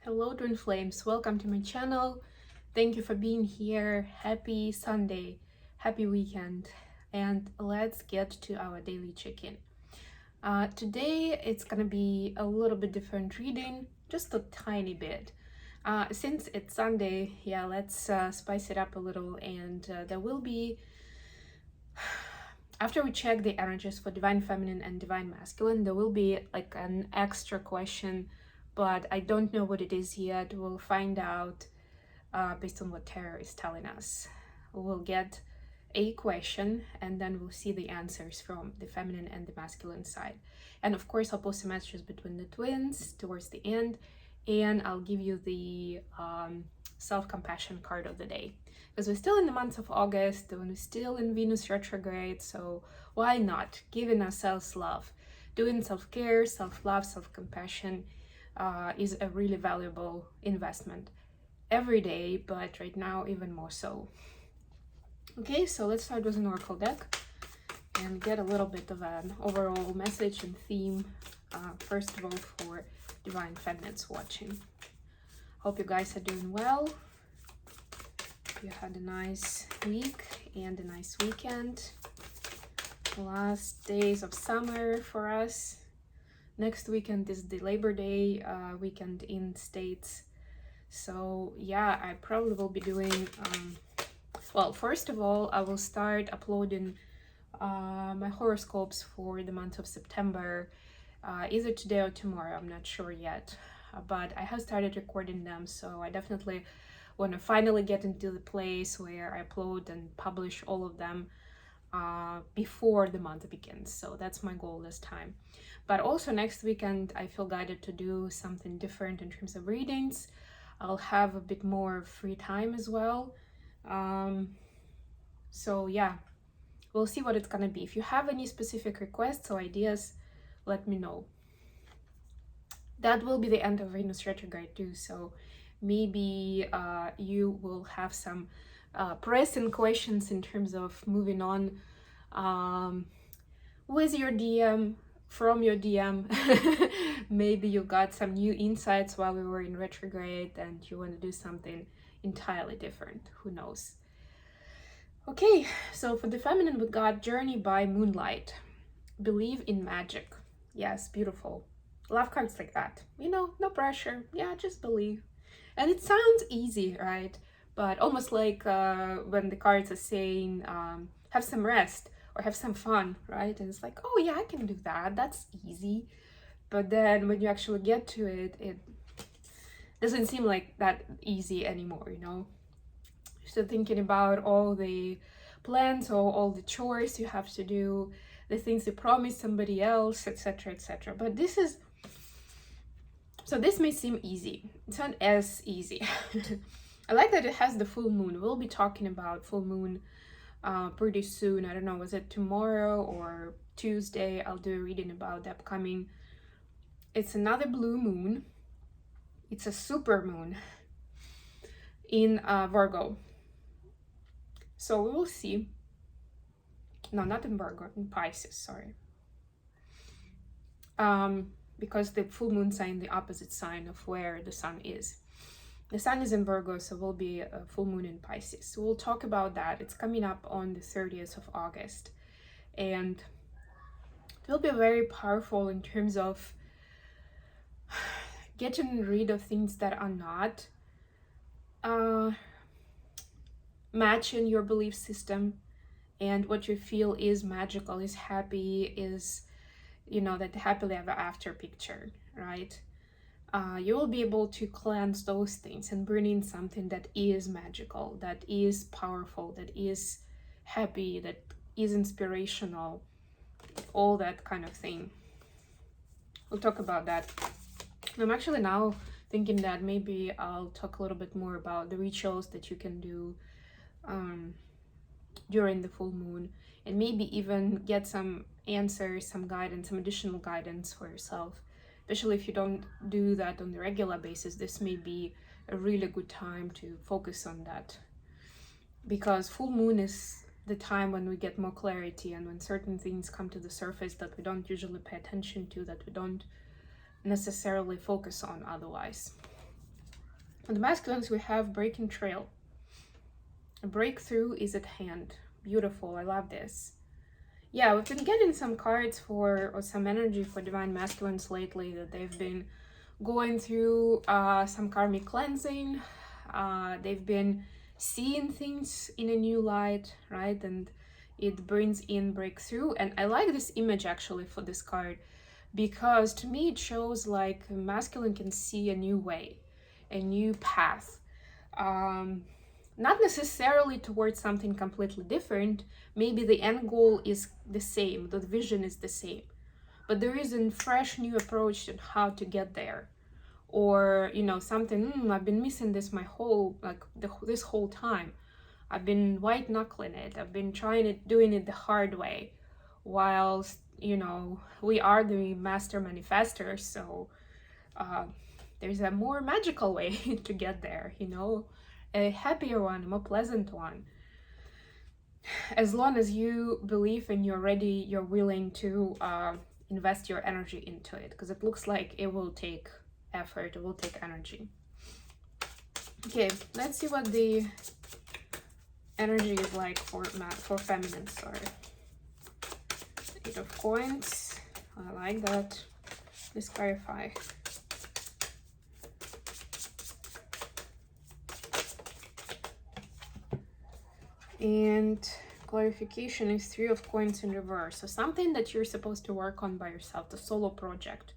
Hello twin flames, welcome to my channel. Thank you for being here. Happy Sunday, happy weekend, and let's get to our daily check-in. Today it's gonna be a little bit different reading, just a tiny bit. Since it's Sunday, yeah, let's spice it up a little, and there will be, after we check the energies for divine feminine and divine masculine, there will be like an extra question, but I don't know what it is yet. We'll find out based on what tarot is telling us. We'll get a question and then we'll see the answers from the feminine and the masculine side. And of course, I'll post some messages between the twins towards the end, and I'll give you the self-compassion card of the day. Because we're still in the month of August, and we're still in Venus retrograde, so why not giving ourselves love? Doing self-care, self-love, self-compassion is a really valuable investment every day, but right now even more so. Okay, so let's start with an oracle deck and get a little bit of an overall message and theme, first of all, for divine feminines watching. Hope you guys are doing well. You had a nice week and a nice weekend. Last days of summer for us. Next weekend is the Labor Day weekend in States. So yeah, I probably will be doing, well, first of all, I will start uploading my horoscopes for the month of September, either today or tomorrow, I'm not sure yet. But I have started recording them, so I definitely want to finally get into the place where I upload and publish all of them before the month begins. So that's my goal this time. But also next weekend, I feel guided to do something different in terms of readings. I'll have a bit more free time as well. So yeah, we'll see what it's gonna be. If you have any specific requests or ideas, let me know. That will be the end of Venus retrograde too, so maybe you will have some pressing questions in terms of moving on with your DM, from your DM. Maybe you got some new insights while we were in retrograde and you want to do something entirely different, who knows. Okay, so for the feminine we got Journey by Moonlight. Believe in magic. Yes, beautiful. Love cards like that, you know, no pressure, yeah, just believe. And it sounds easy, right? But almost like when the cards are saying have some rest or have some fun, right? And it's like, oh yeah, I can do that, that's easy. But then when you actually get to it, it doesn't seem like that easy anymore, you know? So thinking about all the plans or all the chores you have to do, the things you promise somebody else, etc., etc. But this is, so this may seem easy. It's not as easy. I like that it has the full moon. We'll be talking about full moon pretty soon. I don't know, was it tomorrow or Tuesday? I'll do a reading about the upcoming. It's another blue moon. It's a super moon in Virgo. So we will see. No, not in Virgo, in Pisces, sorry. Because the full moons are in the opposite sign of where the sun is. The sun is in Virgo, so will be a full moon in Pisces. So we'll talk about that. It's coming up on the 30th of August. And it will be very powerful in terms of getting rid of things that are not matching your belief system and what you feel is magical, is happy, is, you know, that happily ever after picture, right? You will be able to cleanse those things and bring in something that is magical, that is powerful, that is happy, that is inspirational, all that kind of thing. We'll talk about that. I'm actually now thinking that maybe I'll talk a little bit more about the rituals that you can do during the full moon, and maybe even get some answers, some guidance, some additional guidance for yourself. Especially if you don't do that on a regular basis, this may be a really good time to focus on that. Because full moon is the time when we get more clarity and when certain things come to the surface that we don't usually pay attention to, that we don't necessarily focus on otherwise. On the masculines, we have breaking trail. A breakthrough is at hand. Beautiful. I love this. Yeah, we've been getting some cards for, or some energy for divine masculines lately, that they've been going through some karmic cleansing. They've been seeing things in a new light, right? And it brings in breakthrough. And I like this image actually for this card, because to me it shows like masculine can see a new way, a new path. Not necessarily towards something completely different. Maybe the end goal is the same, the vision is the same, but there is a fresh new approach on how to get there. Or, you know, something, I've been missing this my whole, this whole time. I've been white knuckling it. I've been doing it the hard way. Whilst, you know, we are the master manifestors, so there's a more magical way to get there, you know, a happier one, a more pleasant one. As long as you believe and you're ready, you're willing to invest your energy into it, because it looks like it will take effort, it will take energy. Okay, let's see what the energy is like for feminine. Sorry. 8 of coins. I like that. Please clarify. And clarification is 3 of coins in reverse. So something that you're supposed to work on by yourself, the solo project.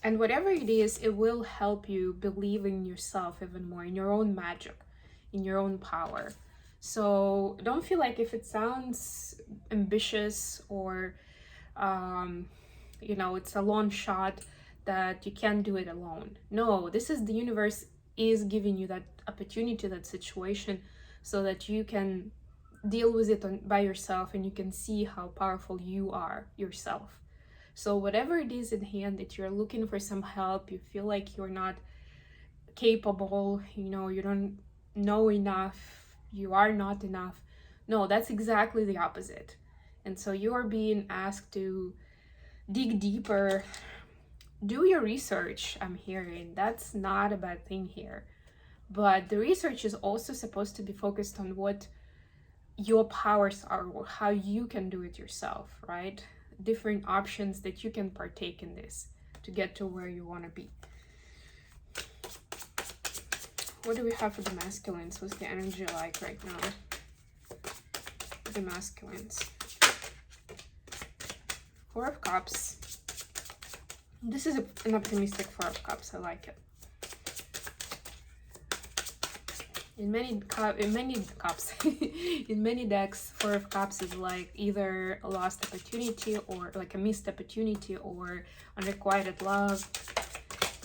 And whatever it is, it will help you believe in yourself even more, in your own magic, in your own power. So don't feel like if it sounds ambitious or, you know, it's a long shot, that you can't do it alone. No, this is the universe is giving you that opportunity, that situation, so that you can deal with it by yourself and you can see how powerful you are yourself. So whatever it is in hand, that you're looking for some help, you feel like you're not capable, you know, you don't know enough, you are not enough. No, that's exactly the opposite. And so you're being asked to dig deeper, do your research. I'm hearing that's not a bad thing here, but the research is also supposed to be focused on what your powers are, or how you can do it yourself, right? Different options that you can partake in this to get to where you want to be. What do we have for the masculines? What's the energy like right now? The masculines. 4 of Cups. This is an optimistic 4 of Cups. I like it. In many cups, in many decks, 4 of Cups is like either a lost opportunity, or like a missed opportunity, or unrequited love.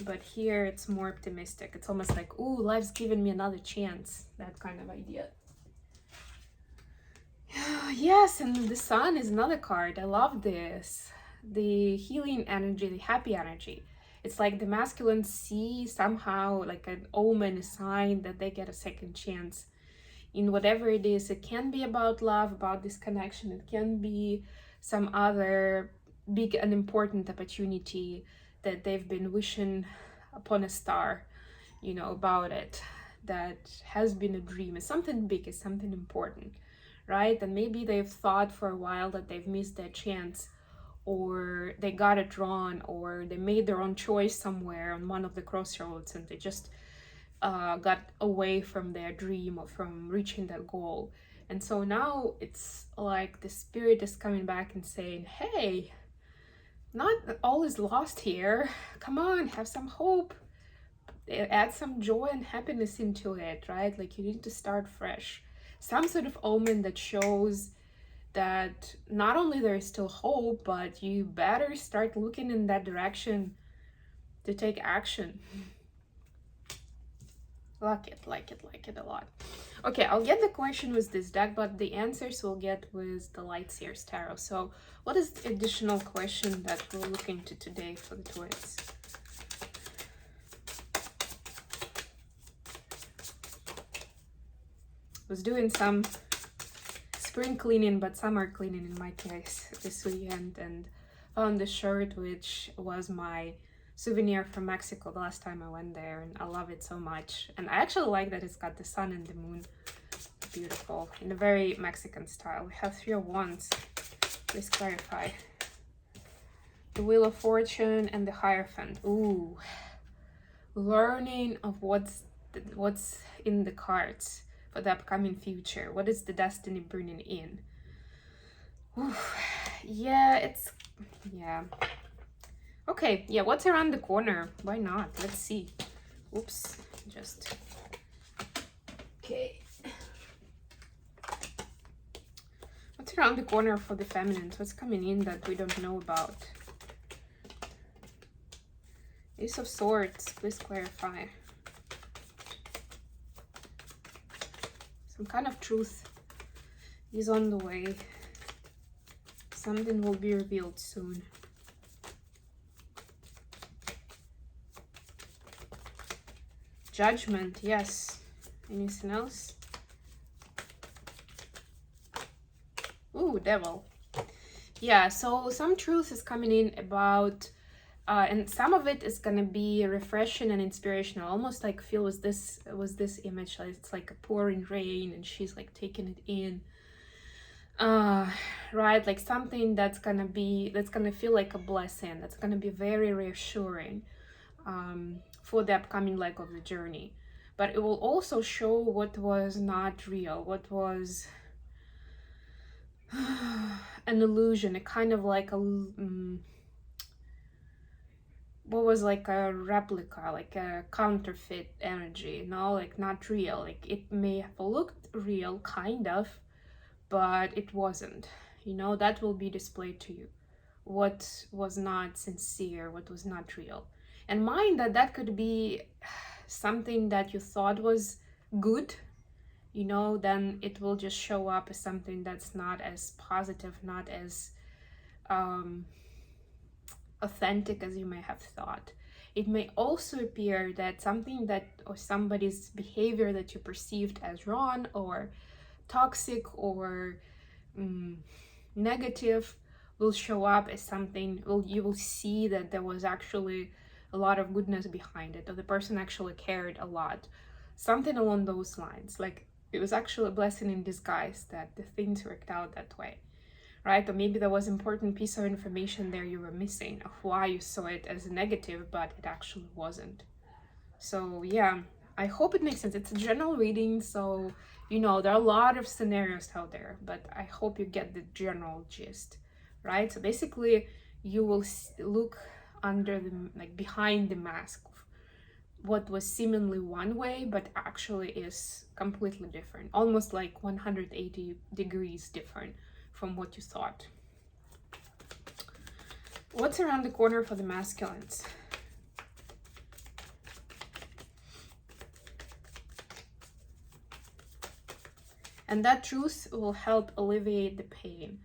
But here it's more optimistic. It's almost like, ooh, life's giving me another chance. That kind of idea. Yes, and the Sun is another card. I love this. The healing energy, the happy energy. It's like the masculines see somehow like an omen, a sign that they get a second chance in whatever it is. It can be about love, about this connection. It can be some other big and important opportunity that they've been wishing upon a star, you know, about it. That has been a dream. It's something big, it's something important, right? And maybe they've thought for a while that they've missed their chance, or they got it wrong, or they made their own choice somewhere on one of the crossroads, and they just got away from their dream or from reaching that goal. And so now it's like the spirit is coming back and saying, hey, not all is lost here. Come on, have some hope. Add some joy and happiness into it, right? Like you need to start fresh. Some sort of omen that shows that not only there is still hope, but you better start looking in that direction to take action. Like it a lot. Okay, I'll get the question with this deck, but the answers we'll get with the Lightseers Tarot. So what is the additional question that we'll look into today for the twins? Was doing some spring cleaning, but summer cleaning in my case this weekend, and found this shirt, which was my souvenir from Mexico the last time I went there, and I love it so much. And I actually like that it's got the sun and the moon. Beautiful, in a very Mexican style. We have 3 of Wands. Please clarify. The Wheel of Fortune and the Hierophant. Ooh, learning of what's in the cards for the upcoming future. What is the destiny bringing in? Ooh, yeah. Okay, yeah, what's around the corner? Why not? Let's see. Oops, just... Okay. What's around the corner for the feminines? What's coming in that we don't know about? Ace of Swords, please clarify. Some kind of truth is on the way. Something will be revealed soon. Judgment, yes. Anything else? Ooh, Devil. Yeah, so some truth is coming in about, and some of it is gonna be refreshing and inspirational. Almost like feel was this image, like it's like a pouring rain, and she's like taking it in. Right, like something that's gonna feel like a blessing. That's gonna be very reassuring. For the upcoming leg of the journey, but it will also show what was not real, what was an illusion, a kind of like a what was like a replica, like a counterfeit energy, you know, like not real. Like it may have looked real, kind of, but it wasn't. You know, that will be displayed to you. What was not sincere, what was not real. And mind that could be something that you thought was good, you know, then it will just show up as something that's not as positive, not as authentic as you may have thought. It may also appear that something that, or somebody's behavior that you perceived as wrong or toxic or negative will show up as something, you will see that there was actually a lot of goodness behind it, or the person actually cared a lot. Something along those lines. Like it was actually a blessing in disguise that the things worked out that way, right? Or maybe there was important piece of information there you were missing of why you saw it as a negative, but it actually wasn't. So yeah, I hope it makes sense. It's a general reading, so you know, there are a lot of scenarios out there, but I hope you get the general gist, right? So basically you will look under the, like behind the mask of what was seemingly one way but actually is completely different, almost like 180 degrees different from what you thought. What's around the corner for the masculines? And that truth will help alleviate the pain.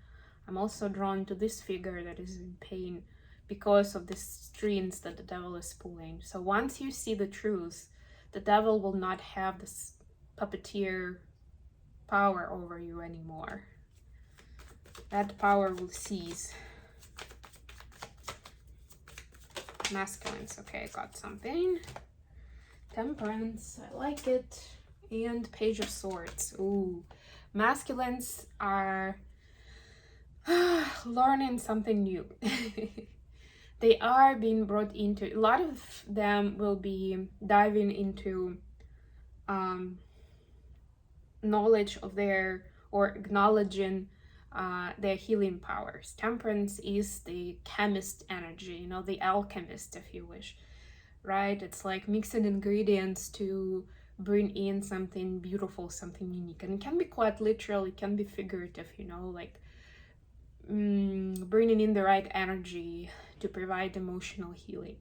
I'm also drawn to this figure that is in pain because of the strings that the devil is pulling. So once you see the truth, the devil will not have this puppeteer power over you anymore. That power will cease. Masculines, okay, got something. Temperance, I like it. And Page of Swords. Ooh, masculines are learning something new. They are being brought into, a lot of them will be diving into knowledge of their, or acknowledging their healing powers. Temperance is the chemist energy, you know, the alchemist, if you wish, right? It's like mixing ingredients to bring in something beautiful, something unique. And it can be quite literal, it can be figurative, you know, like bringing in the right energy to provide emotional healing.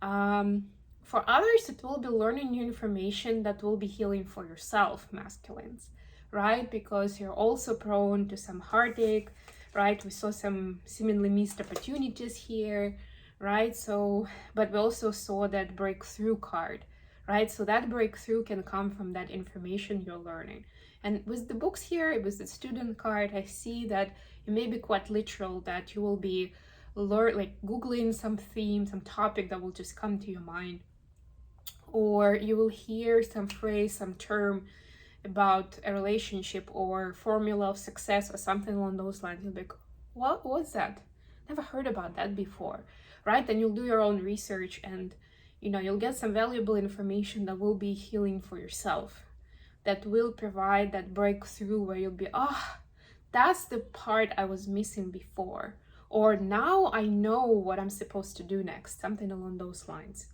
For others, it will be learning new information that will be healing for yourself, masculines, right? Because you're also prone to some heartache, right? We saw some seemingly missed opportunities here, right? So, but we also saw that breakthrough card, right? So that breakthrough can come from that information you're learning. And with the books here, it was the student card, I see that it may be quite literal that you will be learn, like Googling some theme, some topic that will just come to your mind, or you will hear some phrase, some term about a relationship or formula of success or something along those lines. You'll be like, what was that? Never heard about that before, right? Then you'll do your own research, and you'll get some valuable information that will be healing for yourself, that will provide that breakthrough where you'll be, that's the part I was missing before, or now I know what I'm supposed to do next, something along those lines.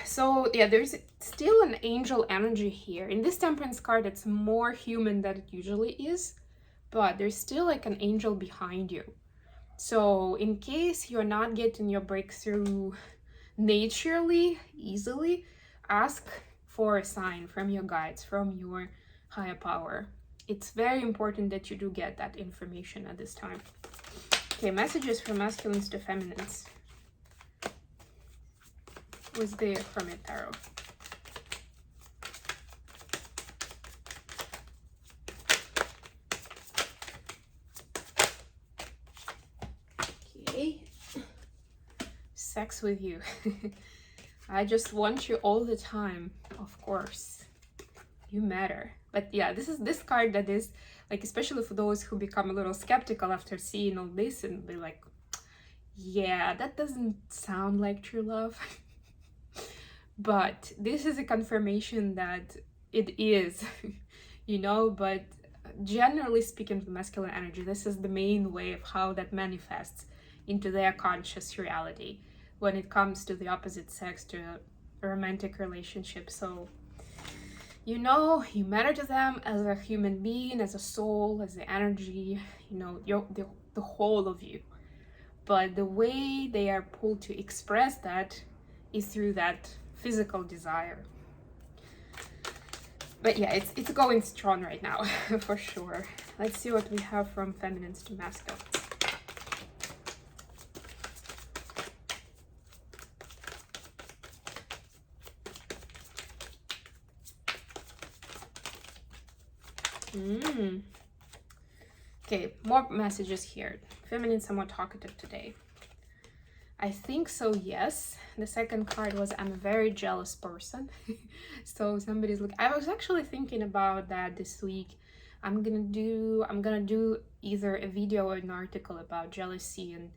So yeah, there's still an angel energy here. In this Temperance card, it's more human than it usually is, but there's still like an angel behind you. So in case you're not getting your breakthrough naturally, easily, ask for a sign from your guides, from your higher power. It's very important that you do get that information at this time. Okay, messages from masculines to feminines. What's there from it, Tarot? Okay. Sex with you. I just want you all the time, of course. You matter. But yeah, this card that is like, especially for those who become a little skeptical after seeing all this and be like, yeah, that doesn't sound like true love. But this is a confirmation that it is, but generally speaking, the masculine energy, this is the main way of how that manifests into their conscious reality when it comes to the opposite sex, to a romantic relationship. So you matter to them as a human being, as a soul, as the energy, the whole of you. But the way they are pulled to express that is through that physical desire. But yeah, it's going strong right now, for sure. Let's see what we have from feminines to masculines. Okay, more messages here. Feminine, somewhat talkative today. I think so, yes. The second card was, I'm a very jealous person. So somebody's like, I was actually thinking about that this week. I'm gonna do either a video or an article about jealousy and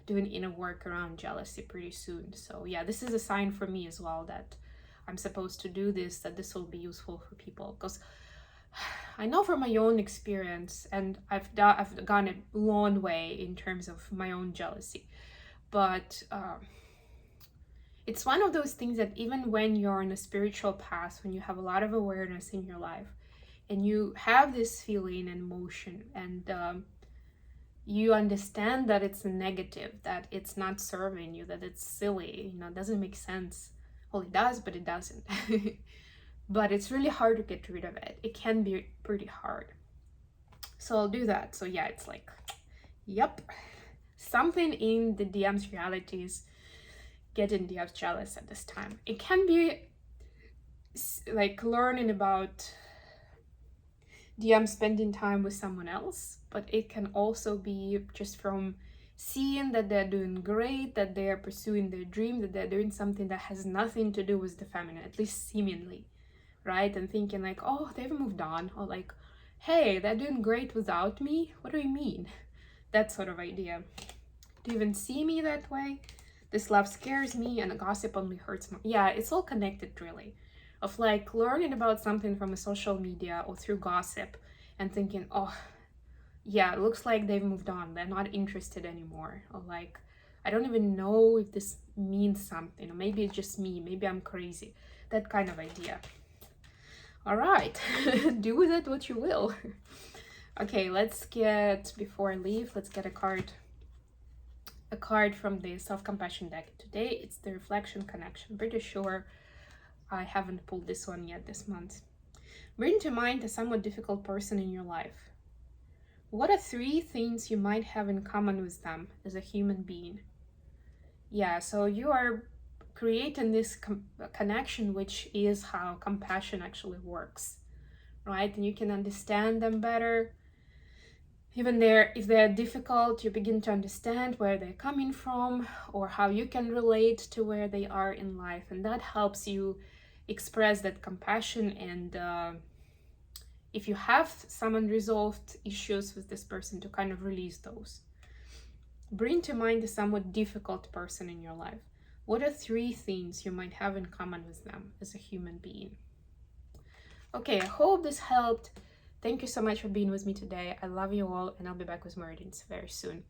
doing inner work around jealousy pretty soon. So yeah, this is a sign for me as well that I'm supposed to do this, that this will be useful for people, because I know from my own experience, and I've gone a long way in terms of my own jealousy, but it's one of those things that even when you're on a spiritual path, when you have a lot of awareness in your life, and you have this feeling and emotion, and you understand that it's a negative, that it's not serving you, that it's silly, it doesn't make sense. Well, it does, but it doesn't. But it's really hard to get rid of it. It can be pretty hard. So I'll do that. So yeah, it's like, yep. Something in the DM's reality is getting DMs jealous at this time. It can be like learning about DM spending time with someone else, but it can also be just from seeing that they're doing great, that they are pursuing their dream, that they're doing something that has nothing to do with the feminine, at least seemingly, right? And thinking like, oh, they've moved on, or like, hey, they're doing great without me. What do you mean? That sort of idea. Do you even see me that way? This love scares me and the gossip only hurts more. Yeah, it's all connected really. Of like learning about something from a social media or through gossip and thinking, oh, yeah, it looks like they've moved on. They're not interested anymore. Or like, I don't even know if this means something. Or maybe it's just me. Maybe I'm crazy. That kind of idea. All right, do with it what you will. Okay, let's get, before I leave, let's get a card from the self-compassion deck. Today it's the reflection connection. Pretty sure I haven't pulled this one yet this month. Bring to mind a somewhat difficult person in your life. What are 3 things you might have in common with them as a human being? Yeah, so you are creating this connection, which is how compassion actually works, right? And you can understand them better. Even there, if they're difficult, you begin to understand where they're coming from or how you can relate to where they are in life. And that helps you express that compassion. And if you have some unresolved issues with this person, to kind of release those. Bring to mind a somewhat difficult person in your life. What are 3 things you might have in common with them as a human being? Okay, I hope this helped. Thank you so much for being with me today. I love you all, and I'll be back with more readings very soon.